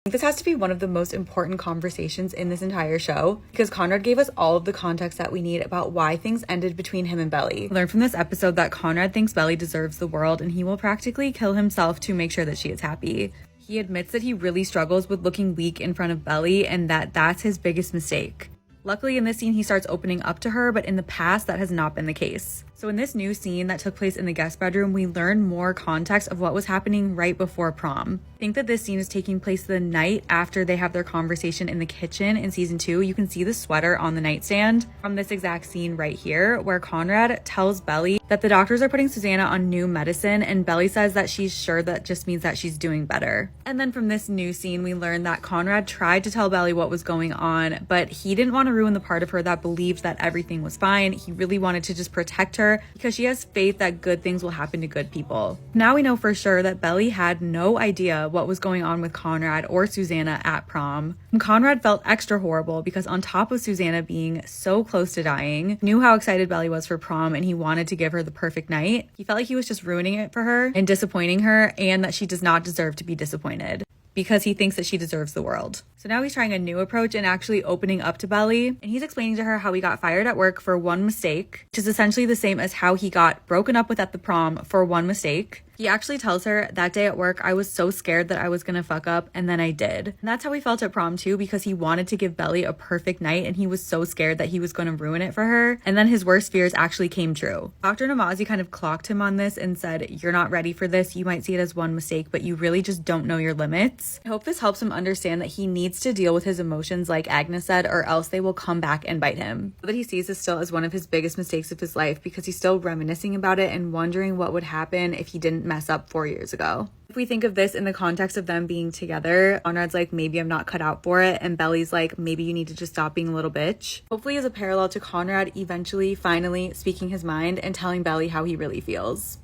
This has to be one of the most important conversations in this entire show because Conrad gave us all of the context that we need about why things ended between him and Belly. Learn from this episode that Conrad thinks Belly deserves the world and he will practically kill himself to make sure that she is happy. He admits that he really struggles with looking weak in front of Belly and that that's his biggest mistake. Luckily, in this scene, he starts opening up to her, but in the past, that has not been the case. So in this new scene that took place in the guest bedroom, we learn more context of what was happening right before prom. I think that this scene is taking place the night after they have their conversation in the kitchen in season 2. You can see the sweater on the nightstand from this exact scene right here, where Conrad tells Belly that the doctors are putting Susanna on new medicine, and Belly says that she's sure that just means that she's doing better. And then from this new scene, we learn that Conrad tried to tell Belly what was going on, but he didn't want to ruin the part of her that believed that everything was fine. He really wanted to just protect her because she has faith that good things will happen to good people. Now we know for sure that Belly had no idea what was going on with Conrad or Susanna at prom. And Conrad felt extra horrible because on top of Susanna being so close to dying, knew how excited Belly was for prom and he wanted to give her the perfect night. He felt like he was just ruining it for her and disappointing her, and that she does not deserve to be disappointed because he thinks that she deserves the world. So now he's trying a new approach and actually opening up to Belly, and he's explaining to her how he got fired at work for one mistake, which is essentially the same as how he got broken up with at the prom for one mistake. He actually tells her, that day at work, I was so scared that I was gonna fuck up, and then I did. And that's how he felt at prom too, because he wanted to give Belly a perfect night, and he was so scared that he was gonna ruin it for her. And then his worst fears actually came true. Dr. Namazi kind of clocked him on this and said, you're not ready for this. You might see it as one mistake, but you really just don't know your limits. I hope this helps him understand that he needs to deal with his emotions like Agnes said, or else they will come back and bite him. That he sees this still as one of his biggest mistakes of his life because he's still reminiscing about it and wondering what would happen if he didn't mess up 4 years ago. If we think of this in the context of them being together, Conrad's like, maybe I'm not cut out for it, and Belly's like, maybe you need to just stop being a little bitch. Hopefully as a parallel to Conrad eventually, finally speaking his mind and telling Belly how he really feels.